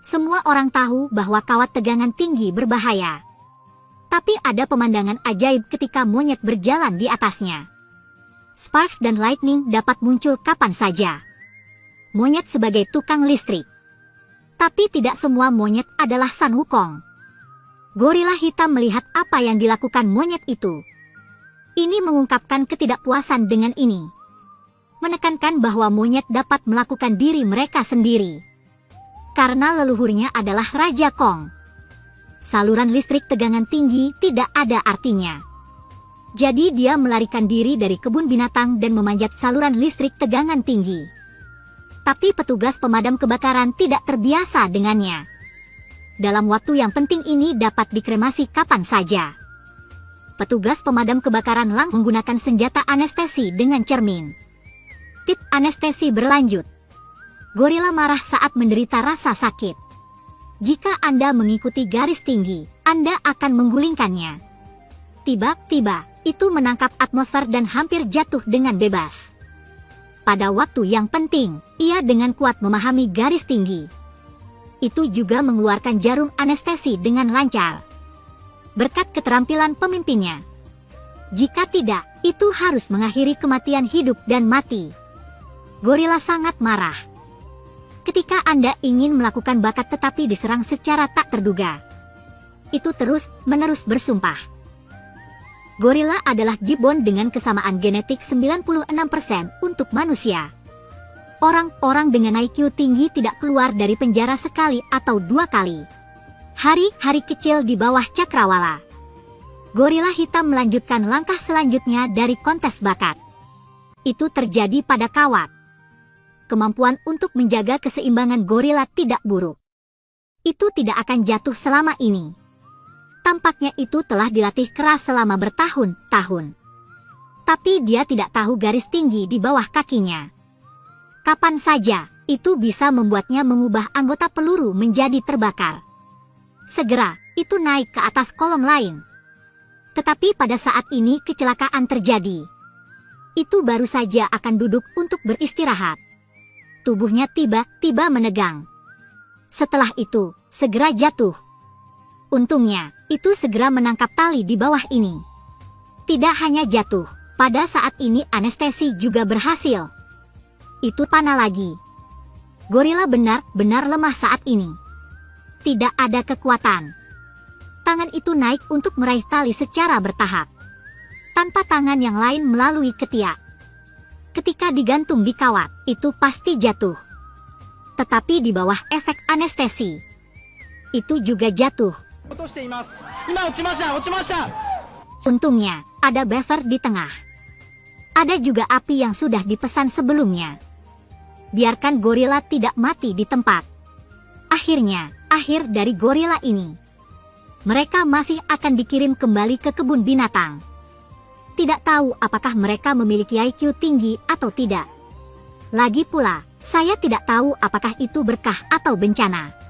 Semua orang tahu bahwa kawat tegangan tinggi berbahaya. Tapi ada pemandangan ajaib ketika monyet berjalan di atasnya. Sparks dan lightning dapat muncul kapan saja. Monyet sebagai tukang listrik. Tapi tidak semua monyet adalah Sun Wukong. Gorila hitam melihat apa yang dilakukan monyet itu. Ini mengungkapkan ketidakpuasan dengan ini. Menekankan bahwa monyet dapat melakukan diri mereka sendiri. Karena leluhurnya adalah Raja Kong. Saluran listrik tegangan tinggi tidak ada artinya. Jadi dia melarikan diri dari kebun binatang dan memanjat saluran listrik tegangan tinggi. Tapi petugas pemadam kebakaran tidak terbiasa dengannya. Dalam waktu yang penting ini dapat dikremasi kapan saja. Petugas pemadam kebakaran langsung menggunakan senjata anestesi dengan cermin. Tip anestesi berlanjut. Gorila marah saat menderita rasa sakit. Jika Anda mengikuti garis tinggi, Anda akan menggulingkannya. Tiba-tiba, itu menangkap atmosfer dan hampir jatuh dengan bebas. Pada waktu yang penting, ia dengan kuat memahami garis tinggi. Itu juga mengeluarkan jarum anestesi dengan lancar. Berkat keterampilan pemimpinnya. Jika tidak, itu harus mengakhiri kematian hidup dan mati. Gorila sangat marah. Ketika Anda ingin melakukan bakat tetapi diserang secara tak terduga. Itu terus-menerus bersumpah. Gorila adalah gibbon dengan kesamaan genetik 96% untuk manusia. Orang-orang dengan IQ tinggi tidak keluar dari penjara sekali atau dua kali. Hari-hari kecil di bawah cakrawala. Gorila hitam melanjutkan langkah selanjutnya dari kontes bakat. Itu terjadi pada kawat. Kemampuan untuk menjaga keseimbangan gorila tidak buruk. Itu tidak akan jatuh selama ini. Tampaknya itu telah dilatih keras selama bertahun-tahun. Tapi dia tidak tahu garis tinggi di bawah kakinya. Kapan saja, itu bisa membuatnya mengubah anggota peluru menjadi terbakar. Segera, itu naik ke atas kolong lain. Tetapi pada saat ini kecelakaan terjadi. Itu baru saja akan duduk untuk beristirahat. Tubuhnya tiba-tiba menegang. Setelah itu, segera jatuh. Untungnya, itu segera menangkap tali di bawah ini. Tidak hanya jatuh, pada saat ini anestesi juga berhasil. Itu panah lagi. Gorila benar-benar lemah saat ini. Tidak ada kekuatan. Tangan itu naik untuk meraih tali secara bertahap. Tanpa tangan yang lain melalui ketiak. Ketika digantung di kawat, itu pasti jatuh. Tetapi di bawah efek anestesi, itu juga jatuh. Untungnya, ada bever di tengah. Ada juga api yang sudah dipesan sebelumnya. Biarkan gorila tidak mati di tempat. Akhirnya, akhir dari gorila ini. Mereka masih akan dikirim kembali ke kebun binatang. Tidak tahu apakah mereka memiliki IQ tinggi atau tidak. Lagi pula, saya tidak tahu apakah itu berkah atau bencana.